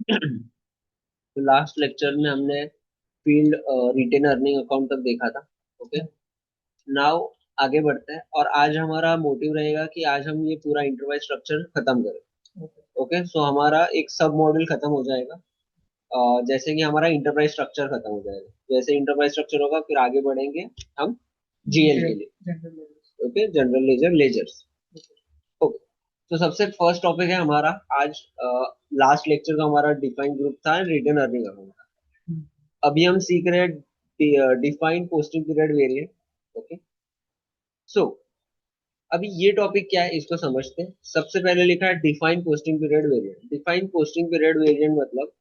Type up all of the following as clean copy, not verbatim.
तो last lecture में हमने फील्ड रिटेन अर्निंग अकाउंट तक देखा था। ओके, नाउ आगे बढ़ते हैं और आज हमारा मोटिव रहेगा कि आज हम ये पूरा इंटरवाइज स्ट्रक्चर खत्म करें। ओके, सो हमारा एक सब मॉड्यूल खत्म हो जाएगा। जैसे कि हमारा इंटरप्राइज स्ट्रक्चर खत्म हो जाएगा, जैसे इंटरप्राइज स्ट्रक्चर होगा फिर आगे बढ़ेंगे हम जीएल के लिए। Okay, general ledger ledgers. Okay, तो सबसे फर्स्ट टॉपिक है हमारा आज। लास्ट लेक्चर का हमारा डिफाइन ग्रुप था रिटर्न अर्निंग अकाउंट। अभी हम सीख रहे हैं define posting period variant. Okay, so अभी ये टॉपिक क्या है इसको समझते हैं। सबसे पहले लिखा है define posting period variant. Define posting period variant मतलब,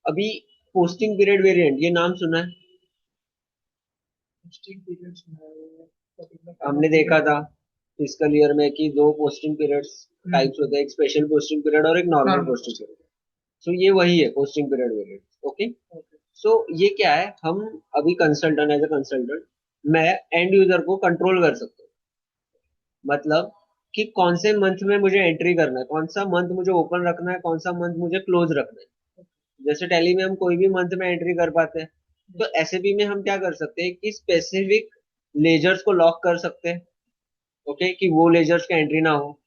अभी पोस्टिंग पीरियड वेरिएंट ये नाम सुना है, हमने देखा था फिजिकल ईयर में कि दो पोस्टिंग पीरियड्स टाइप्स होते हैं, एक स्पेशल पोस्टिंग पीरियड और एक नॉर्मल पोस्टिंग पीरियड। सो ये वही है पोस्टिंग पीरियड वेरिएंट। ओके, सो ये क्या है, हम अभी कंसल्टेंट एज ए कंसल्टेंट मैं एंड यूजर को कंट्रोल कर सकता हूँ। मतलब कि कौन से मंथ में मुझे एंट्री करना है, कौन सा मंथ मुझे ओपन रखना है, कौन सा मंथ मुझे क्लोज रखना है। जैसे टैली में हम कोई भी मंथ में एंट्री कर पाते हैं, तो एसएपी में हम क्या कर सकते हैं कि स्पेसिफिक लेजर्स को लॉक कर सकते हैं। ओके, कि वो लेजर्स का एंट्री ना हो।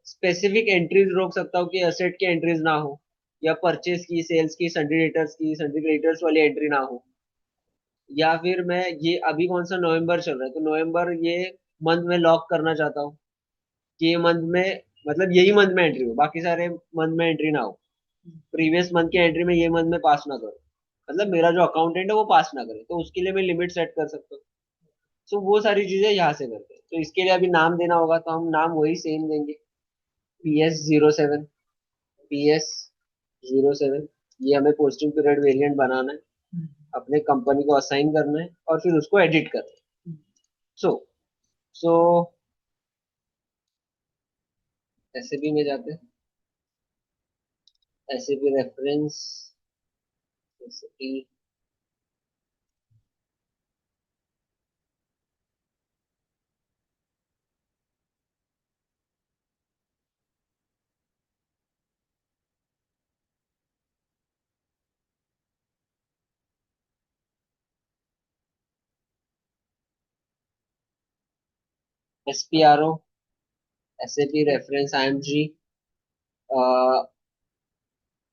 स्पेसिफिक एंट्रीज रोक सकता हूँ कि असेट की एंट्रीज ना हो, या परचेज की, सेल्स की, सन्ड्री क्रेडिटर्स वाली एंट्री ना हो। या फिर मैं ये अभी कौन सा नवंबर चल रहा है तो नवंबर ये मंथ में लॉक करना चाहता हूँ कि ये मंथ में, मतलब यही मंथ में एंट्री हो, बाकी सारे मंथ में एंट्री ना हो। प्रीवियस मंथ की एंट्री में ये मंथ में पास ना करो, मतलब मेरा जो अकाउंटेंट है वो पास ना करे, तो उसके लिए मैं लिमिट सेट कर सकता हूँ। तो वो सारी चीजें यहाँ से करते हैं। तो इसके लिए अभी नाम देना होगा, तो हम नाम वही सेम देंगे, PS07। PS07, ये हमें पोस्टिंग पीरियड वेरिएंट बनाना है, अपने कंपनी को असाइन करना है और फिर उसको एडिट करना है। सो सो एसएपी में जाते हैं। SAP reference, SAP SPRO, SAP reference IMG,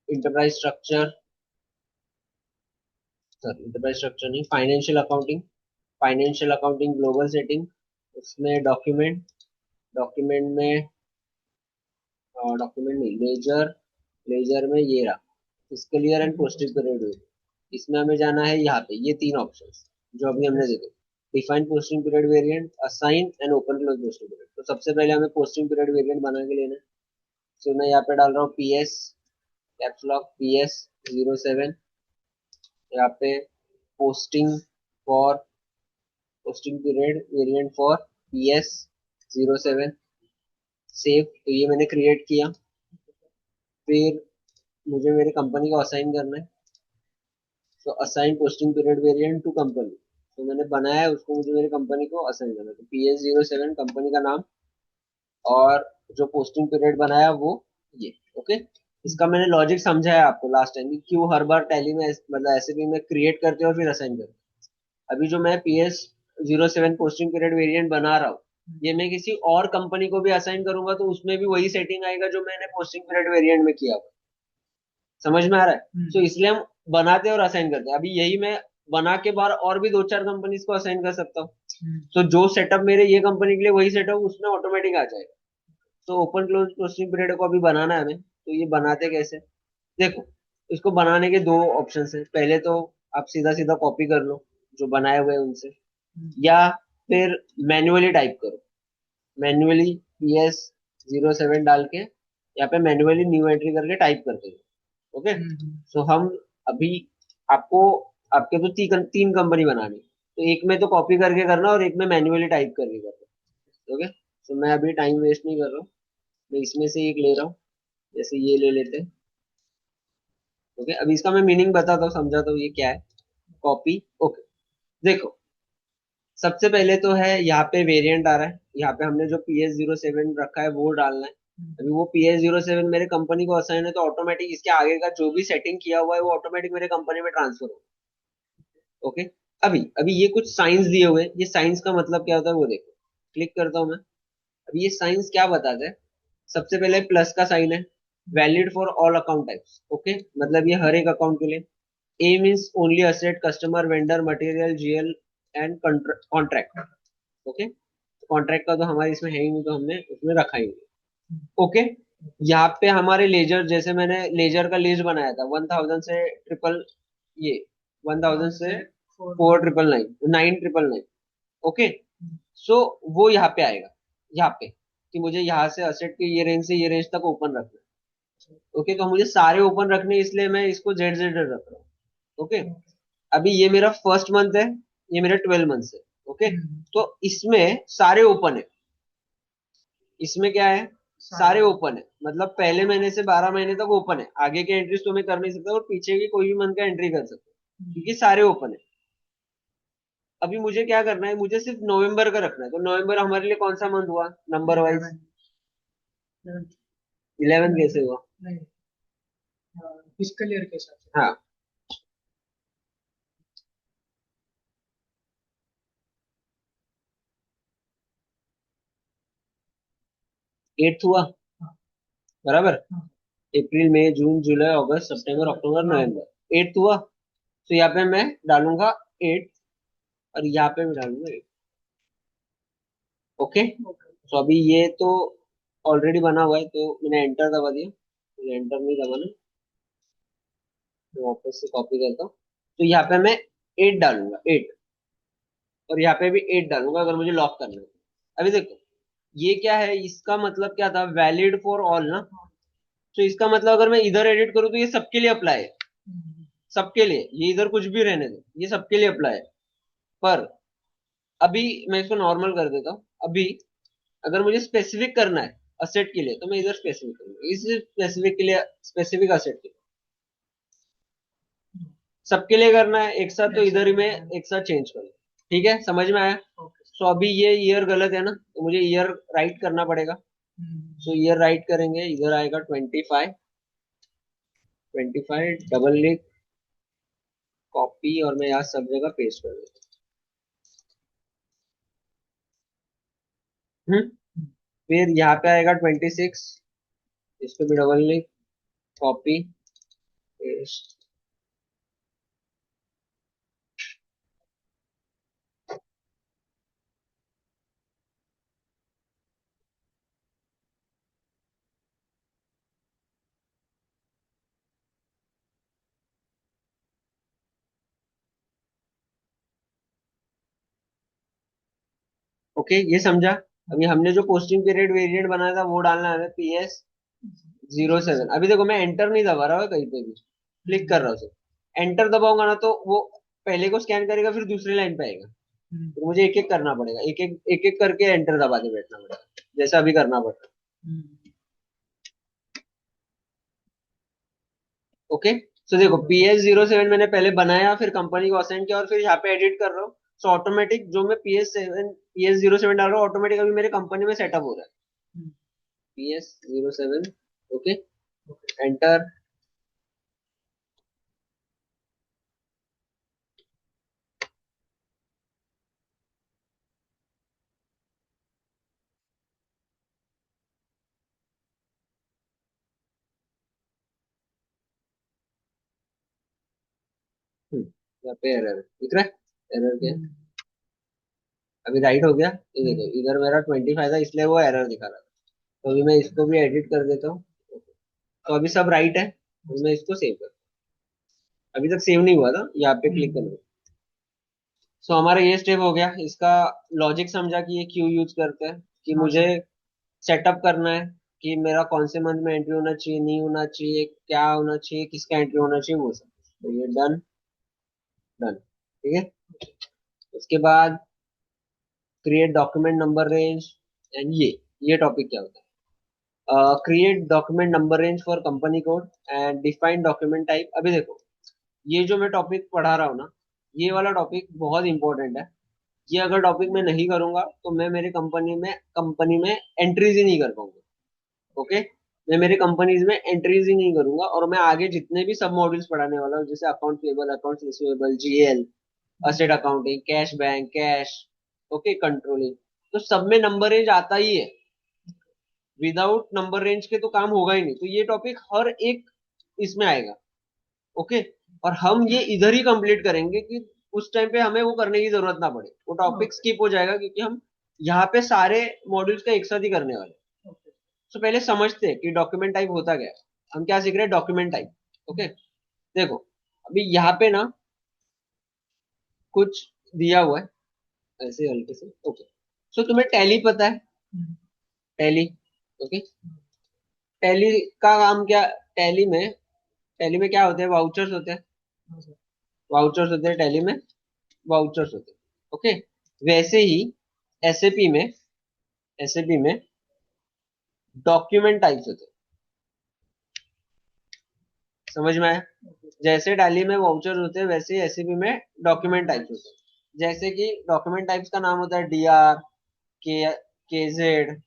enterprise structure, sorry enterprise structure नहीं, financial accounting. Financial accounting global setting, उसमें डॉक्यूमेंट, डॉक्यूमेंट में डॉक्यूमेंट नहीं, लेजर, लेजर में ये रहा physical year and posting period. इसमें हमें जाना है यहाँ पे, ये तीन ऑप्शन जो अभी हमने देखे, define posting period variant, assign and open close posting period. तो सबसे पहले हमें पोस्टिंग पीरियड वेरिएंट बना के लेना है। तो मैं यहाँ पे डाल रहा हूँ PS, कैप्स लॉक PS07। यहाँ पे posting for, posting period variant for PS07। Save, तो ये मैंने क्रिएट किया। फिर मुझे मेरी कंपनी को असाइन करना है, तो assign posting period variant to company. तो मैंने बनाया है उसको, मुझे मेरी कंपनी को असाइन करना है, तो PS07 कंपनी का नाम, और जो पोस्टिंग पीरियड बनाया वो ये। ओके, इसका मैंने लॉजिक समझाया आपको लास्ट टाइम कि क्यों हर बार टैली में मतलब ऐसे भी मैं क्रिएट करते हैं और फिर असाइन करते हैं। अभी जो मैं PS07 पोस्टिंग पीरियड वेरिएंट बना रहा हूँ, ये मैं किसी और कंपनी को भी असाइन करूंगा तो उसमें भी वही सेटिंग आएगा जो मैंने पोस्टिंग पीरियड वेरिएंट में किया हुआ। समझ में आ रहा है? तो इसलिए हम बनाते हैं और असाइन करते हैं। अभी यही मैं बना के बाहर और भी दो चार कंपनीज को असाइन कर सकता हूँ। तो जो सेटअप मेरे ये कंपनी के लिए वही सेटअप उसमें ऑटोमेटिक आ जाएगा। तो ओपन क्लोज पोस्टिंग पीरियड को अभी बनाना है हमें, तो ये बनाते कैसे, देखो। इसको बनाने के दो ऑप्शन है। पहले तो आप सीधा सीधा कॉपी कर लो जो बनाए हुए हैं उनसे, या फिर मैन्युअली टाइप करो। मैन्युअली PS07 डाल के यहाँ पे मैन्युअली न्यू एंट्री करके टाइप करते हो। ओके, सो हम अभी आपको, आपके तो तीन कंपनी बनानी, तो एक में तो कॉपी करके करना और एक में मैन्युअली टाइप करके करना। ओके, तो मैं अभी टाइम वेस्ट नहीं कर रहा हूँ, मैं इसमें से एक ले रहा हूँ। जैसे ये ले लेते हैं। ओके, अभी इसका मैं मीनिंग बताता हूँ, समझाता हूँ ये क्या है। कॉपी। ओके, देखो, सबसे पहले तो है यहाँ पे वेरिएंट आ रहा है, यहाँ पे हमने जो PS07 रखा है वो डालना है। अभी वो PS07 मेरे कंपनी को असाइन है तो ऑटोमेटिक इसके आगे का जो भी सेटिंग किया हुआ है वो ऑटोमेटिक मेरे कंपनी में ट्रांसफर हो। ओके। अभी अभी ये कुछ साइंस दिए हुए हैं, ये साइंस का मतलब क्या होता है वो देखो। क्लिक करता हूँ मैं। अभी ये साइंस क्या बताता है। सबसे पहले प्लस का साइन है। Valid for all account types. Okay, मतलब ये हर एक अकाउंट के लिए। A means only asset customer vendor material GL and contract. Okay, contract का तो हमारे इसमें है ही नहीं तो हमने उसमें रखा ही नहीं। ओके। यहाँ पे हमारे लेजर, जैसे मैंने लेजर का लिस्ट बनाया था 1000 से ट्रिपल, ये 1000 से 4999 999। ओके। सो वो यहाँ पे आएगा, यहाँ पे कि मुझे यहाँ से असेट के ये रेंज से ये रेंज तक ओपन रखना है। ओके, तो मुझे सारे ओपन रखने हैं, इसलिए मैं इसको जेड जेड रख रहा हूँ। ओके। अभी ये मेरा फर्स्ट मंथ है, ये मेरा 12 मंथ है। ओके। तो इसमें सारे ओपन है। इसमें क्या है, सारे ओपन है, मतलब पहले महीने से 12 महीने तक ओपन है। आगे के एंट्रीज तो मैं कर नहीं सकता और पीछे की कोई भी मंथ का एंट्री कर सकता हूँ क्योंकि सारे ओपन है। अभी मुझे क्या करना है, मुझे सिर्फ नवंबर का रखना है। तो नवंबर हमारे लिए कौन सा मंथ हुआ नंबर वाइज। 11 कैसे हुआ। फिजिकल ईयर के हिसाब से। हाँ, 8 हुआ, बराबर। अप्रैल मई जून जुलाई अगस्त सितंबर अक्टूबर नवंबर 8 हुआ। तो यहाँ पे मैं डालूंगा 8 और यहाँ पे मैं डालूंगा 8। ओके। तो अभी ये तो ऑलरेडी बना हुआ है तो मैंने एंटर दबा दिया, मुझे एंटर नहीं दबाना। तो वापस से कॉपी करता हूँ। तो यहाँ पे मैं 8 डालूंगा 8, और यहाँ पे भी 8 डालूंगा अगर मुझे लॉक करना है। अभी देखो ये क्या है, इसका मतलब क्या था, वैलिड फॉर ऑल ना। तो इसका मतलब अगर मैं इधर एडिट करूँ तो ये सबके लिए अप्लाई है, सबके लिए। ये इधर कुछ भी रहने दो, ये सबके लिए अप्लाई है। पर अभी मैं इसको नॉर्मल कर देता हूँ। अभी अगर मुझे स्पेसिफिक करना है असेट के लिए तो मैं इधर स्पेसिफिक करूंगा, इस स्पेसिफिक के लिए, स्पेसिफिक असेट के लिए। सबके लिए करना है एक साथ तो इधर ही मैं एक साथ चेंज कर लूँ। ठीक है, समझ में आया। सो अभी ये ईयर गलत है ना, तो मुझे ईयर राइट करना पड़ेगा। सो ईयर राइट करेंगे, इधर आएगा 25, 25 डबल लिख, कॉपी, और मैं यहाँ सब जगह पेस्ट कर देता हूँ। फिर यहाँ पे आएगा 26, इसको भी डबल लिख, कॉपी, पेस्ट। ओके, ये समझा। अभी हमने जो पोस्टिंग पीरियड वेरिएंट बनाया था वो डालना है PS07। अभी देखो मैं एंटर नहीं दबा रहा हूँ कहीं पे भी, क्लिक कर रहा हूँ सिर्फ। एंटर दबाऊंगा ना तो वो पहले को स्कैन करेगा फिर दूसरी लाइन पे आएगा। तो मुझे एक एक करना पड़ेगा, एक एक करके एंटर दबा के बैठना पड़ेगा जैसा अभी करना पड़ता है। ओके। तो देखो PS07 मैंने पहले बनाया, फिर कंपनी को असाइन किया और फिर यहाँ पे एडिट कर रहा हूँ। सो ऑटोमेटिक जो मैं PS07 डाल रहा हूँ ऑटोमेटिक अभी मेरे कंपनी में सेटअप हो रहा है। PS07। Okay, enter. यहाँ पे एरर दिख रहा है, एरर क्या है? अभी राइट हो गया, ये देखो इधर मेरा 25 था इसलिए वो एरर दिखा रहा था। तो अभी मैं इसको भी एडिट कर देता हूँ। तो अभी सब राइट है, तो मैं इसको सेव कर, अभी तक सेव नहीं हुआ था, यहाँ पे क्लिक करना। सो हमारा ये स्टेप हो गया, इसका लॉजिक समझा कि ये क्यों यूज करते हैं, कि मुझे सेटअप करना है कि मेरा कौन से मंथ में एंट्री होना चाहिए, नहीं होना चाहिए, क्या होना चाहिए, किसका एंट्री होना चाहिए, वो सब। तो ये डन, डन। ठीक है। उसके बाद create document number range and ये टॉपिक क्या होता है, create document number range for company code and define document type. अभी देखो ये जो मैं टॉपिक पढ़ा रहा हूँ ना, ये वाला टॉपिक बहुत इंपॉर्टेंट है। ये अगर टॉपिक मैं नहीं करूंगा तो मैं मेरे कंपनी में एंट्रीज ही नहीं कर पाऊंगा। ओके, मैं मेरे कंपनीज में एंट्रीज ही नहीं करूंगा, और मैं आगे जितने भी सब मॉड्यूल्स पढ़ाने वाला हूँ, जैसे account payable, account receivable, GL, asset accounting, cash bank, cash, okay, controlling, तो सब में नंबर रेंज आता ही है। विदाउट नंबर रेंज के तो काम होगा ही नहीं, तो ये टॉपिक हर एक इसमें आएगा। ओके, और हम ये इधर ही कंप्लीट करेंगे कि उस टाइम पे हमें वो करने की जरूरत ना पड़े, वो टॉपिक स्किप हो जाएगा, क्योंकि हम यहाँ पे सारे मॉड्यूल्स का एक साथ ही करने वाले हैं। तो पहले समझते हैं कि डॉक्यूमेंट टाइप होता क्या है। हम क्या सीख रहे हैं, डॉक्यूमेंट टाइप। ओके, देखो, अभी यहाँ पे ना कुछ दिया हुआ है ऐसे हल्के से। ओके, सो तुम्हें टैली पता है, टैली? ओके, टैली का काम क्या, टैली में, टैली में क्या होते हैं, वाउचर्स होते हैं, वाउचर्स होते हैं टैली में, वाउचर्स होते हैं। ओके, वैसे ही एसएपी में, एसएपी में डॉक्यूमेंट टाइप्स होते हैं। समझ में आया? जैसे टैली में वाउचर्स होते हैं, वैसे ही एसएपी में डॉक्यूमेंट टाइप्स होते हैं। जैसे कि डॉक्यूमेंट टाइप्स का नाम होता है डीआर, के, केजेड।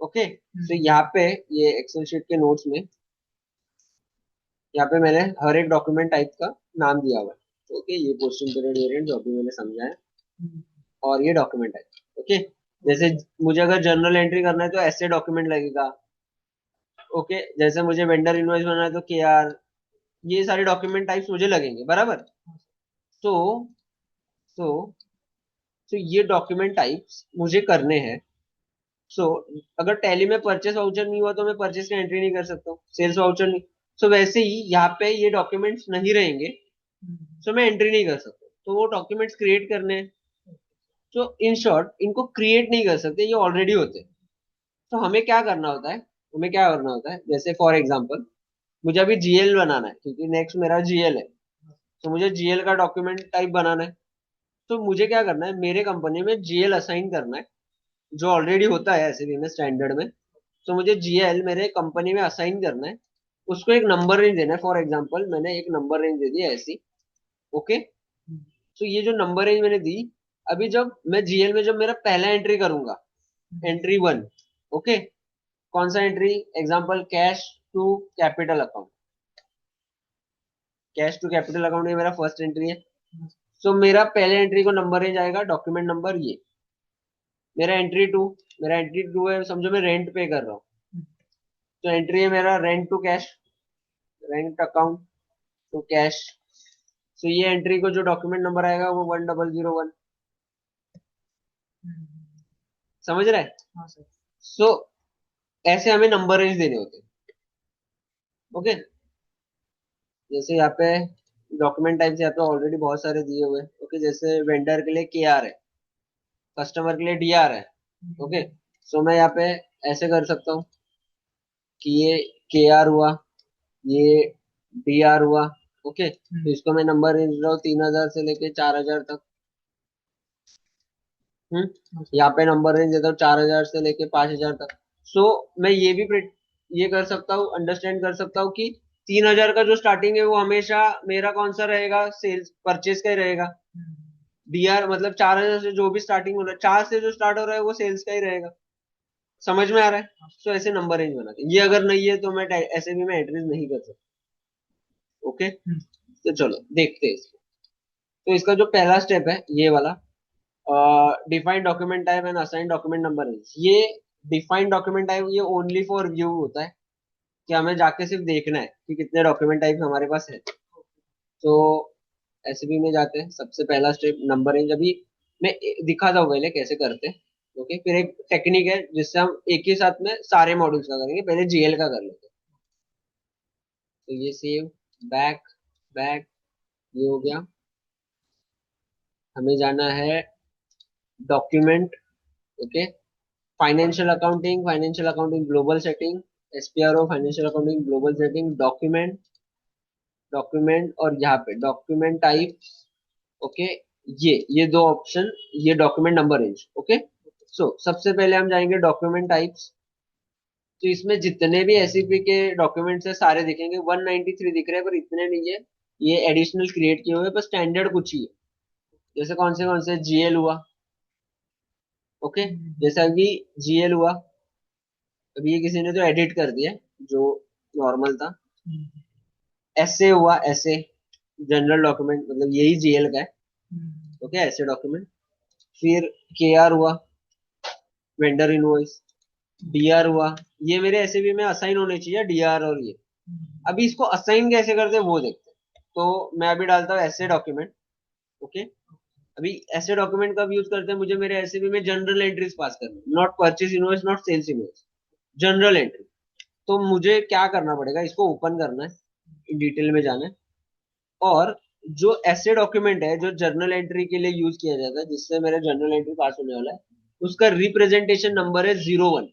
ओके, तो यहाँ पे ये एक्सेल शीट के नोट्स में, यहाँ पे मैंने हर एक डॉक्यूमेंट टाइप का नाम दिया हुआ है। ओके, ये पोस्टिंग पीरियड वेरिएंट जो अभी मैंने समझाया, और ये डॉक्यूमेंट टाइप। ओके, जैसे मुझे अगर जर्नल एंट्री करना है तो ऐसे डॉक्यूमेंट लगेगा। ओके, जैसे मुझे वेंडर इनवॉइस बनाना है तो के आर, ये सारे डॉक्यूमेंट टाइप्स मुझे लगेंगे, बराबर। तो तो तो ये डॉक्यूमेंट टाइप्स मुझे करने हैं। सो अगर टैली में परचेस वाउचर नहीं हुआ तो मैं परचेस की एंट्री नहीं कर सकता हूँ, सेल्स वाउचर नहीं। सो वैसे ही यहाँ पे ये डॉक्यूमेंट्स नहीं रहेंगे, सो मैं एंट्री नहीं कर सकता, तो वो डॉक्यूमेंट्स क्रिएट करने हैं। तो इन शॉर्ट इनको क्रिएट नहीं कर सकते, ये ऑलरेडी होते हैं। तो हमें क्या करना होता है, हमें क्या करना होता है, जैसे फॉर एग्जांपल मुझे अभी जीएल बनाना है, क्योंकि नेक्स्ट मेरा जीएल है। तो मुझे जीएल का डॉक्यूमेंट टाइप बनाना है। तो मुझे क्या करना है, मेरे कंपनी में जीएल असाइन करना है, जो ऑलरेडी होता है ऐसे भी में स्टैंडर्ड में। तो मुझे जीएल मेरे कंपनी में असाइन करना है, उसको एक नंबर रेंज देना है। फॉर एग्जांपल मैंने एक नंबर रेंज दे दी ऐसी। ओके, तो ये जो नंबर रेंज मैंने दी, अभी जब मैं जीएल में जब मेरा पहला एंट्री करूंगा, एंट्री वन, ओके, कौन सा entry, example cash to capital account, cash to capital account ये मेरा फर्स्ट एंट्री है। सो मेरा पहले एंट्री को नंबर रेंज आएगा, डॉक्यूमेंट नंबर ये। मेरा एंट्री टू, मेरा एंट्री टू है, समझो मैं रेंट पे कर रहा हूँ, तो एंट्री है मेरा rent to cash, rent account to cash. So ये एंट्री को जो डॉक्यूमेंट नंबर आएगा वो 1001। समझ रहे हैं? सो ऐसे हमें नंबर रेंज देने होते हैं। ओके, जैसे यहाँ पे डॉक्यूमेंट टाइप्स यहाँ पे ऑलरेडी बहुत सारे दिए हुए हैं। ओके, जैसे वेंडर के लिए के आर है, कस्टमर के लिए डी आर है। ओके, सो मैं यहाँ पे ऐसे कर सकता हूँ कि ये के आर हुआ, ये डी आर हुआ। ओके, तो इसको मैं नंबर रेंज दे रहा हूँ 3000 से लेके 4000 तक। यहाँ पे नंबर रेंज देता हूँ 4000 से लेके 5000 तक। सो मैं ये भी ये कर सकता हूँ, अंडरस्टैंड कर सकता हूँ कि 3000 का जो स्टार्टिंग है वो हमेशा मेरा कौन सा रहेगा, सेल्स परचेज का ही रहेगा। डीआर मतलब 4000 से जो भी स्टार्टिंग हो रहा है, 4 से जो स्टार्ट हो रहा है वो सेल्स का ही रहेगा। समझ में आ रहा है? तो ऐसे नंबर रेंज बनाते हैं। ये अगर नहीं है तो मैं ऐसे भी मैं एड्रेस नहीं कर सकता। ओके, तो चलो देखते हैं इसको। तो इसका जो पहला स्टेप है ये वाला, define document type and assign document number range. ये डिफाइंड डॉक्यूमेंट टाइप ये ओनली फॉर व्यू होता है, कि हमें जाके सिर्फ देखना है कि कितने डॉक्यूमेंट टाइप हमारे पास है। तो एसबी में जाते हैं, सबसे पहला स्टेप नंबर रेंज। अभी मैं दिखाता हूँ पहले कैसे करते हैं। ओके, फिर एक टेक्निक है जिससे हम एक ही साथ में सारे मॉड्यूल्स का करेंगे, पहले जीएल का कर लेते हैं। तो ये सेव, बैक, बैक, ये हो गया। हमें जाना है document. Okay, financial accounting global setting, SPRO financial accounting global setting, document, document, और यहाँ पे डॉक्यूमेंट टाइप। ओके, ये दो ऑप्शन, ये डॉक्यूमेंट नंबर रेंज। ओके, सो सबसे पहले हम जाएंगे डॉक्यूमेंट टाइप्स। तो इसमें जितने भी एसईपी के डॉक्यूमेंट्स है सारे दिखेंगे, 193 दिख रहे हैं, पर इतने नहीं है, ये एडिशनल क्रिएट किए हुए हैं, पर स्टैंडर्ड कुछ ही है। जैसे कौन से जीएल हुआ। ओके, जैसे अभी जीएल हुआ, अभी ये किसी ने तो एडिट कर दिया जो नॉर्मल था। ऐसे हुआ, ऐसे जनरल डॉक्यूमेंट, मतलब यही जीएल का है। ओके, ऐसे डॉक्यूमेंट। फिर केआर हुआ, वेंडर इनवॉइस। डीआर हुआ, ये मेरे एसएबी में असाइन होने चाहिए डीआर और ये। अभी इसको असाइन कैसे करते हैं वो देखते हैं। तो मैं अभी डालता हूँ ऐसे डॉक्यूमेंट। ओके, अभी ऐसे डॉक्यूमेंट कब यूज करते हैं, मुझे मेरे एसएबी में जनरल एंट्रीज पास करनी, not purchase invoice, not sales invoice, general entry. तो मुझे क्या करना पड़ेगा, इसको ओपन करना है, डिटेल में जाना है। और जो ऐसे डॉक्यूमेंट है जो जर्नल एंट्री के लिए यूज किया जाता है, जिससे मेरा जर्नल एंट्री पास होने वाला है, उसका रिप्रेजेंटेशन नंबर है 01।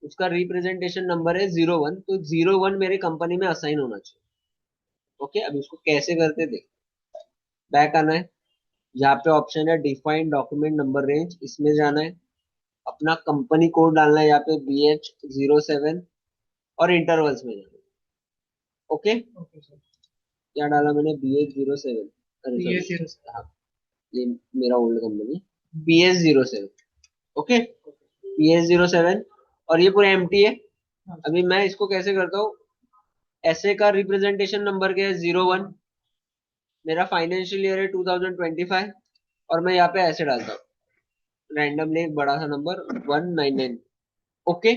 उसका रिप्रेजेंटेशन नंबर है 01, तो 01 मेरे कंपनी में असाइन होना चाहिए। ओके, अब इसको कैसे करते देख। बैक आना है, यहाँ पे ऑप्शन है डिफाइन डॉक्यूमेंट नंबर रेंज, इसमें जाना है। अपना कंपनी कोड डालना है यहाँ पे BH07, और इंटरवल्स में जाना है। ओके, क्या डाला मैंने, BH07, अरे sorry, हाँ, ये मेरा old company, PS07। Okay, PS07, और ये पूरा एम्प्टी है। अभी मैं इसको कैसे करता हूँ, ऐसे का रिप्रेजेंटेशन नंबर क्या है, 01। मेरा फाइनेंशियल ईयर है 2025, और मैं यहाँ पे ऐसे डालता हूँ रैंडमली एक बड़ा सा नंबर 199। ओके,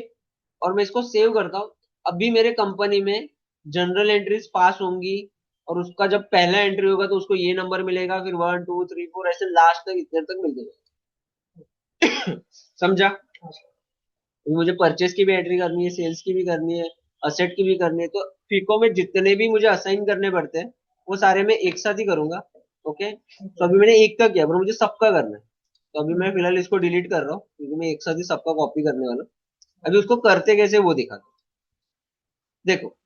और मैं इसको सेव करता हूँ। अभी मेरे कंपनी में जनरल एंट्रीज पास होंगी, और उसका जब पहला एंट्री होगा तो उसको ये नंबर मिलेगा, फिर 1 2 3 4 ऐसे लास्ट तक इतने तक मिल जाएगा। समझा। मुझे परचेस की भी एंट्री करनी है, सेल्स की भी करनी है, असेट की भी करनी है। तो फीको में जितने भी मुझे असाइन करने पड़ते हैं वो सारे मैं एक साथ ही करूंगा। ओके, तो अभी मैंने एक का किया, पर मुझे सबका करना है। तो अभी मैं फिलहाल इसको डिलीट कर रहा हूँ, क्योंकि मैं एक साथ ही सबका कॉपी करने वाला हूँ। अभी उसको करते कैसे वो दिखा दो। देखो,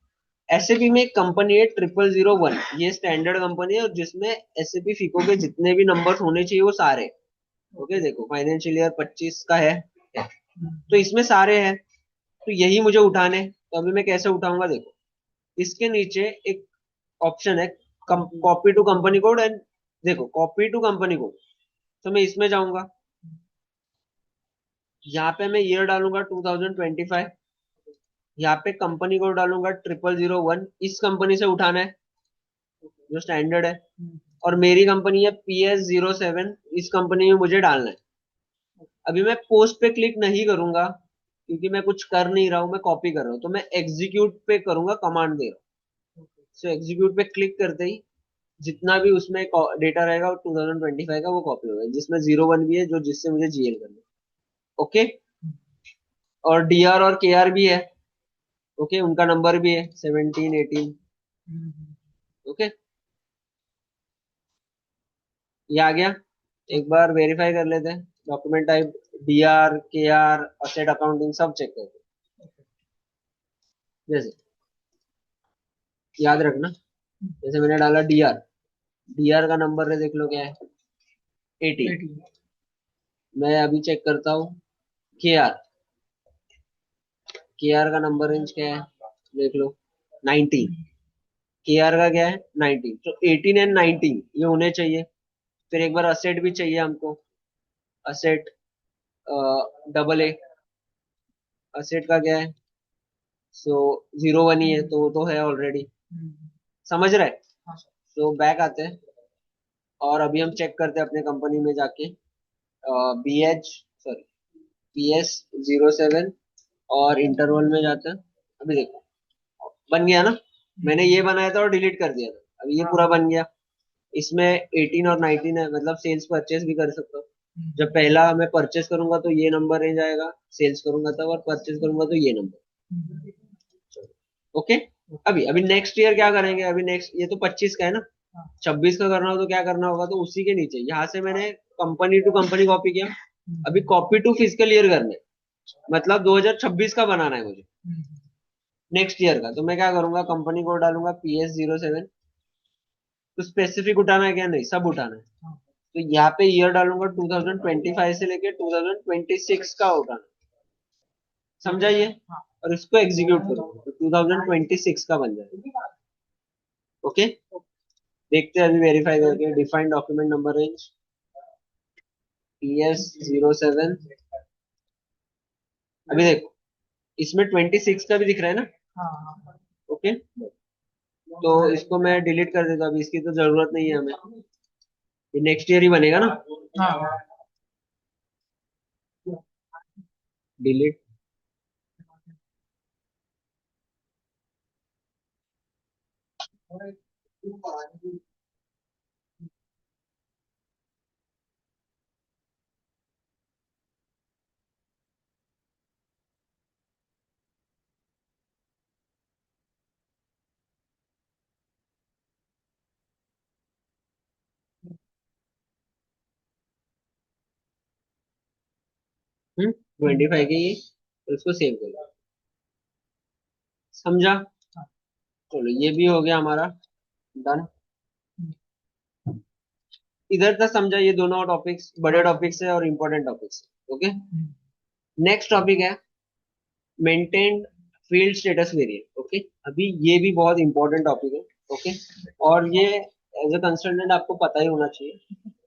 एसएपी में एक कंपनी है 0001, ये स्टैंडर्ड कंपनी है, और जिसमें एसएपी फीको के जितने भी नंबर होने चाहिए वो सारे। ओके, देखो फाइनेंशियल ईयर 25 का है, तो इसमें सारे हैं। तो यही मुझे उठाने हैं। तो अभी मैं कैसे उठाऊंगा, देखो इसके नीचे एक ऑप्शन है copy to company code and, देखो कॉपी टू कंपनी कोड। तो मैं इसमें जाऊंगा, यहाँ पे मैं ईयर डालूंगा 2025, यहाँ पे कंपनी कोड डालूंगा 0001, इस कंपनी से उठाना है जो स्टैंडर्ड है। और मेरी कंपनी है PS07, इस कंपनी में मुझे डालना है। अभी मैं पोस्ट पे क्लिक नहीं करूंगा, क्योंकि मैं कुछ कर नहीं रहा हूं, मैं कॉपी कर रहा हूँ। तो मैं एग्जीक्यूट पे करूंगा, कमांड दे रहा हूँ। सो एग्जीक्यूट पे क्लिक करते ही जितना भी उसमें डेटा रहेगा वो 2025 का वो कॉपी होगा, जिसमें 01 भी है जो जिससे मुझे जीएल करना है। ओके, और डीआर और केआर भी है। ओके, उनका नंबर भी है 17 18। ओके, ये आ गया। एक बार वेरीफाई कर लेते हैं, document type DR KR asset accounting सब चेक करते हैं। जैसे याद रखना, जैसे मैंने डाला डीआर, डीआर का नंबर है देख लो क्या है, 18। मैं अभी चेक करता हूँ केआर, केआर का नंबर रेंज क्या है देख लो, 19। केआर का क्या है, 19। तो 18 एंड 19 ये होने चाहिए। फिर एक बार असेट भी चाहिए हमको, असेट AA, असेट का क्या है, सो 01 ही है, तो वो तो है ऑलरेडी। समझ रहे। तो बैक आते हैं, और अभी हम चेक करते हैं अपने कंपनी में जाके, BH सॉरी PS07, और इंटरवल में जाते हैं। अभी देखो बन गया ना, मैंने ये बनाया था और डिलीट कर दिया था, अभी ये पूरा बन गया। इसमें 18 और 19 है, मतलब सेल्स परचेस भी कर सकता हूँ। जब पहला मैं परचेस करूंगा तो ये नंबर रेंज आएगा, सेल्स करूंगा तब, और परचेस करूंगा तो ये नंबर। ओके, अभी अभी नेक्स्ट ईयर क्या करेंगे, अभी नेक्स्ट, ये तो 25 का है ना, 26 का करना हो तो क्या करना होगा, तो उसी के नीचे यहाँ से मैंने कंपनी टू कंपनी कॉपी किया। अभी कॉपी टू फिजिकल ईयर करना है, मतलब 2026 का बनाना है मुझे, नेक्स्ट ईयर का। तो मैं क्या करूंगा, कंपनी कोड डालूंगा PS07। तो स्पेसिफिक उठाना है क्या, नहीं सब उठाना है। तो यहाँ पे ईयर डालूंगा 2025 से लेके 2026 का उठाना, समझाइए। और इसको एग्जीक्यूट करूंगा तो 2026 का बन जाएगा। ओके, देखते हैं अभी वेरीफाई करके, defined document number range PS07। अभी देखो इसमें 26 का भी दिख रहा है ना? हाँ ओके, तो इसको मैं डिलीट कर देता हूँ, अभी इसकी तो जरूरत नहीं है हमें, ये नेक्स्ट ईयर ही बनेगा ना। हाँ। डिलीट। 25 के ये, तो इसको सेव करो। समझा? चलो ये भी हो गया हमारा, डन। इधर तक समझा, ये दोनों टॉपिक्स बड़े टॉपिक्स है और इम्पोर्टेंट टॉपिक्स है। ओके, नेक्स्ट टॉपिक है maintain field status variant. Okay, अभी ये भी बहुत इंपॉर्टेंट टॉपिक है। ओके, और ये एज अ कंसल्टेंट आपको पता ही होना चाहिए।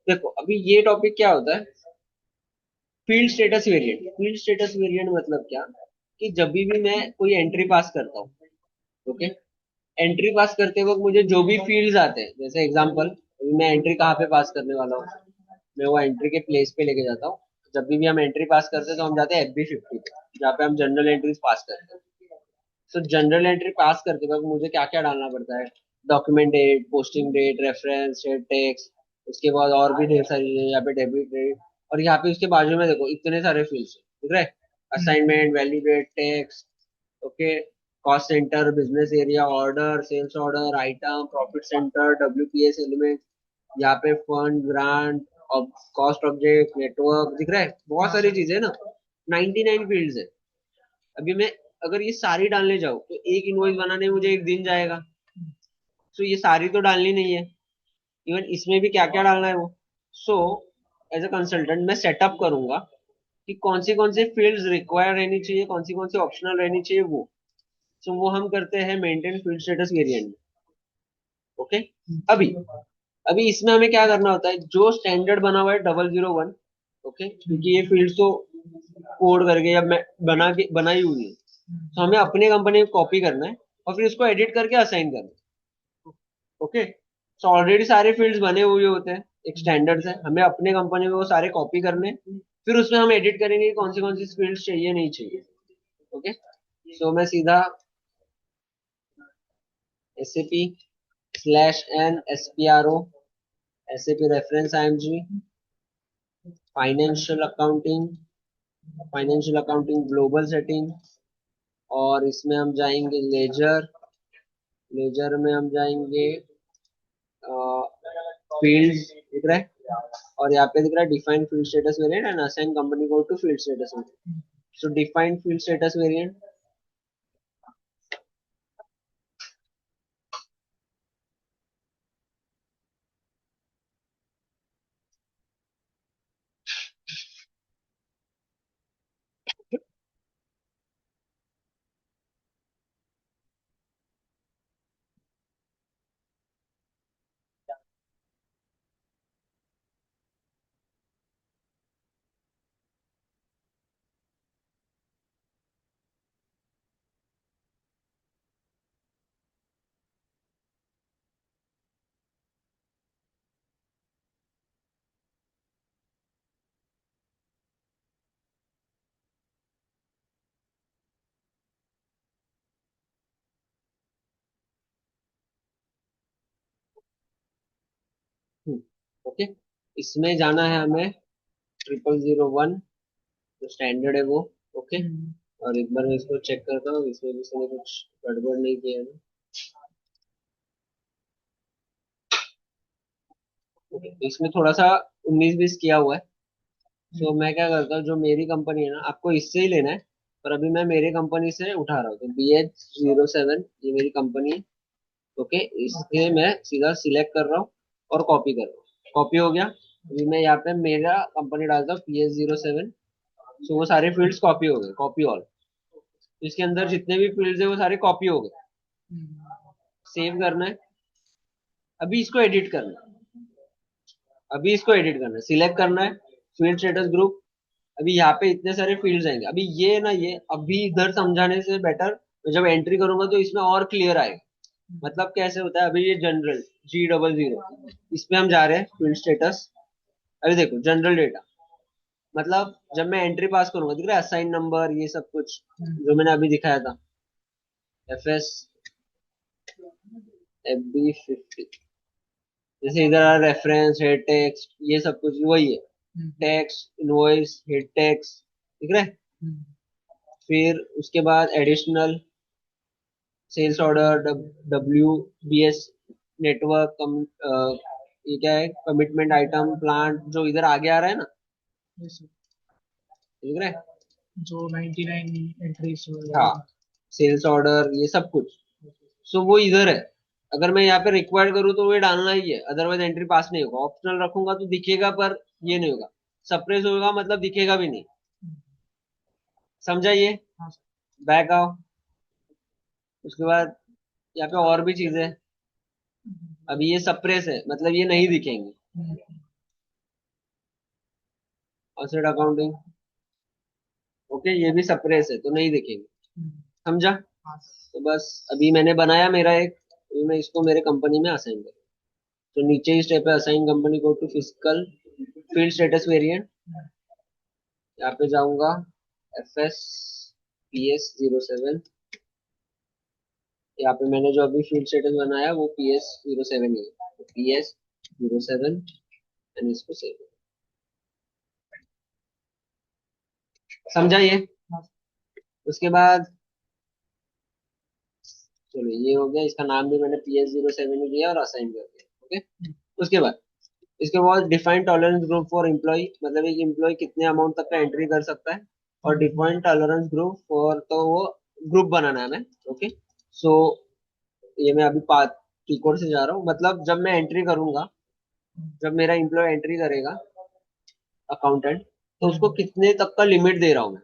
देखो अभी ये टॉपिक क्या होता है, field status variant. Field status variant मतलब क्या, कि जब भी मैं कोई एंट्री पास करता हूँ, ओके, एंट्री पास करते वक्त मुझे जो भी फील्ड्स आते हैं, जैसे एग्जांपल अभी मैं एंट्री कहाँ पे पास करने वाला हूँ, मैं वो एंट्री के प्लेस पे लेके जाता हूँ। जब भी हम एंट्री पास करते हैं तो हम जाते हैं FB50 पे, जहाँ पे हम जनरल एंट्रीज पास करते हैं। तो जनरल एंट्री पास करते वक्त मुझे क्या क्या डालना पड़ता है, document date, posting date, reference, head text, उसके बाद और भी ढेर सारी चीजें, यहाँ पे डेबिट डेट, और यहाँ पे उसके बाजू में देखो इतने सारे फील्ड्स दिख रहे हैं, assignment, value date, tax, okay, cost center, business area, order, sales order, item, profit center, WPS element, यहाँ पे fund, grant, cost object, network, दिख रहा है बहुत सारी चीजें ना, 99 फील्ड्स है। अभी मैं अगर ये सारी डालने जाऊँ तो एक इनवॉइस बनाने में मुझे एक दिन जाएगा, तो ये सारी तो डालनी नहीं है, इवन इसमें भी क्या क्या डालना है वो। सो एज अ कंसल्टेंट मैं सेटअप करूंगा कि कौन सी फील्ड्स रिक्वायर रहनी चाहिए, कौन सी ऑप्शनल रहनी चाहिए वो। सो वो हम करते हैं मेंटेन फील्ड स्टेटस वेरिएंट में। ओके, अभी अभी इसमें हमें क्या करना होता है, जो स्टैंडर्ड बना हुआ है 001, ओके, क्योंकि ये फील्ड तो कोड करके या बना के बनाई हुई है, तो हमें अपने कंपनी में कॉपी करना है और फिर उसको एडिट करके असाइन करना है। ओके, तो ऑलरेडी सारे फील्ड्स बने हुए होते हैं, एक स्टैंडर्ड है, हमें अपने कंपनी में वो सारे कॉपी करने हैं। फिर उसमें हम एडिट करेंगे कि कौन सी फील्ड्स चाहिए नहीं चाहिए। ओके, सो मैं सीधा SAP/N/SPRO, SAP reference IMG, financial accounting global setting, और इसमें हम जाएंगे लेजर, लेजर में हम जाएंगे फील्ड, दिख रहा है, और यहाँ पे दिख रहा है defined field status variant and assign company code to field status variant. So defined field status variant, okay, इसमें जाना है हमें 0001, जो स्टैंडर्ड है वो। ओके, और एक बार मैं इसको चेक करता हूँ, इसमें भी इसने कुछ गड़बड़ नहीं किया है ना। ओके, तो इसमें थोड़ा सा 19-20 किया हुआ है। सो मैं क्या करता हूँ, जो मेरी कंपनी है ना, आपको इससे ही लेना है, पर अभी मैं मेरी कंपनी से उठा रहा हूँ, तो BH07 ये मेरी कंपनी है। ओके, इसके मैं सीधा सिलेक्ट कर रहा हूँ और कॉपी कर रहा हूँ, कॉपी हो गया। अभी मैं यहाँ पे मेरा कंपनी डालता हूँ PS07, सो वो सारे फील्ड्स कॉपी हो गए, कॉपी ऑल। इसके अंदर जितने भी फील्ड्स है वो सारे कॉपी हो गए। सेव करना है, अभी इसको एडिट करना है, अभी इसको एडिट करना है, सिलेक्ट करना है फील्ड स्टेटस ग्रुप, अभी यहाँ पे इतने सारे फील्ड्स आएंगे, अभी ये ना, ये अभी इधर समझाने से बेटर जब एंट्री करूंगा तो इसमें और क्लियर आएगा। मतलब कैसे होता है, अभी ये जनरल G00 इसमें हम जा रहे हैं फील्ड स्टेटस। अभी देखो जनरल डेटा, मतलब जब मैं एंट्री पास करूंगा, दिख रहा है असाइन नंबर ये सब कुछ जो मैंने अभी दिखाया था, FS FB50, जैसे इधर रेफरेंस हेड टेक्स्ट ये सब कुछ वही है, टैक्स इनवॉइस हेड टैक्स, दिख रहा है। फिर उसके बाद additional sales order, WBS network ये क्या है, कमिटमेंट आइटम प्लांट, जो इधर आगे आ रहा है ना, दिख रहा है। जो 99 एंट्रीज हाँ, सेल्स ऑर्डर ये सब कुछ, सो वो इधर है। अगर मैं यहाँ पे रिक्वायर्ड करूँ तो वो डालना ही है, अदरवाइज एंट्री पास नहीं होगा। ऑप्शनल रखूंगा तो दिखेगा पर ये नहीं होगा, सप्रेस होगा मतलब दिखेगा भी नहीं। समझा ये? बैक आओ। उसके बाद यहाँ पे और भी चीजें हैं। अभी ये सप्रेस है मतलब ये नहीं दिखेंगे। असेट अकाउंटिंग, ओके, ये भी सप्रेस है तो नहीं दिखेंगे। समझा? तो बस अभी मैंने बनाया मेरा एक, अभी मैं इसको मेरे कंपनी में असाइन करूँ। तो नीचे ही स्टेप है, assign company code to physical field status variant. यहाँ पे जाऊंगा, FS PS07, यहाँ पे मैंने जो अभी फील्ड स्टेटस बनाया वो PS07 ही है, तो PS07 एंड इसको सेव। समझा ये? उसके बाद चलो ये हो गया, इसका नाम भी मैंने PS07 ही दिया और असाइन कर दिया। ओके, उसके बाद इसके बाद defined tolerance group for employee, मतलब एक एम्प्लॉय कितने अमाउंट तक का एंट्री कर सकता है। और डिफाइंड टॉलरेंस ग्रुप फॉर, तो वो ग्रुप बनाना है हमें। ओके, सो ये मैं अभी पार्ट की कोड से जा रहा हूँ, मतलब जब मैं एंट्री करूंगा, जब मेरा एम्प्लॉय एंट्री करेगा अकाउंटेंट, तो उसको कितने तक का लिमिट दे रहा हूँ मैं।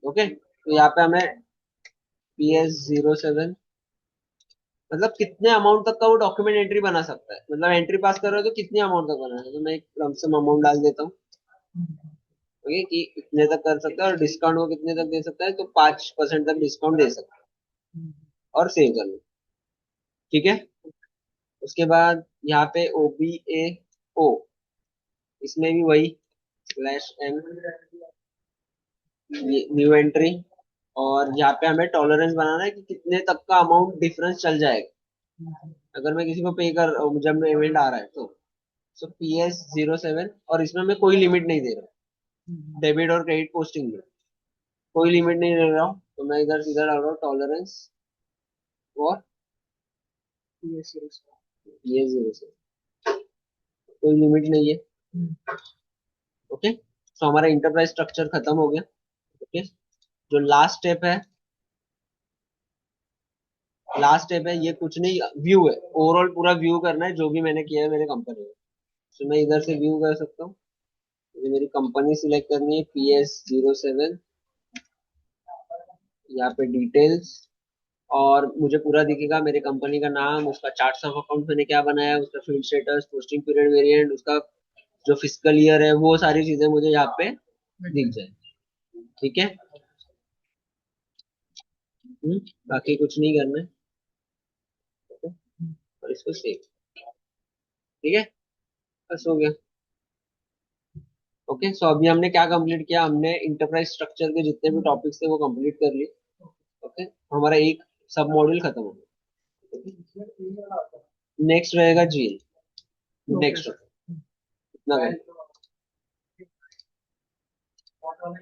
ओके, तो यहाँ पे हमें PS07, मतलब कितने अमाउंट तक का वो डॉक्यूमेंट एंट्री बना सकता है, मतलब एंट्री पास कर रहे हो तो कितने अमाउंट तक बना है, तो मैं एक लमसम अमाउंट डाल देता हूँ। ओके, कि इतने तक कर सकता है और डिस्काउंट वो कितने तक दे सकता है, तो 5% तक डिस्काउंट दे सकता है और सेव कर लो। ठीक है, उसके बाद यहाँ पे OBAO, इसमें भी वही /M, न्यू एंट्री। और यहाँ पे हमें टॉलरेंस बनाना है कि कितने तक का अमाउंट डिफरेंस चल जाएगा अगर मैं किसी को पे कर, जब इवेंट आ रहा है तो। सो PS07, और इसमें मैं कोई लिमिट नहीं दे रहा, डेबिट और क्रेडिट पोस्टिंग में कोई लिमिट नहीं दे रहा हूँ, तो मैं इधर सीधा डाल रहा हूँ टॉलरेंस और PS07, कोई लिमिट नहीं है। ओके, तो हमारा इंटरप्राइज स्ट्रक्चर खत्म हो गया। ओके, जो लास्ट स्टेप है, ये कुछ नहीं, व्यू है, ओवरऑल पूरा व्यू करना है जो भी मैंने किया है मेरे कंपनी में। तो मैं इधर से व्यू कर सकता हूँ, मुझे मेरी कंपनी सिलेक्ट करनी है PS07, यहाँ पे डिटेल्स, और मुझे पूरा दिखेगा मेरे कंपनी का नाम, उसका चार्ट्स ऑफ अकाउंट मैंने क्या बनाया है, उसका field status, posting period variant, उसका जो फिजिकल ईयर है, वो सारी चीजें मुझे यहाँ पे दिख जाए। ठीक है, बाकी कुछ नहीं करना है। Okay? और इसको सेव। ठीक है, बस हो गया। ओके, सो अभी हमने क्या कंप्लीट किया, हमने इंटरप्राइज स्ट्रक्चर के जितने भी टॉपिक्स थे वो कंप्लीट कर लिए। ओके, हमारा एक सब मॉड्यूल खत्म हो गया। नेक्स्ट रहेगा GL, नेक्स्ट इतना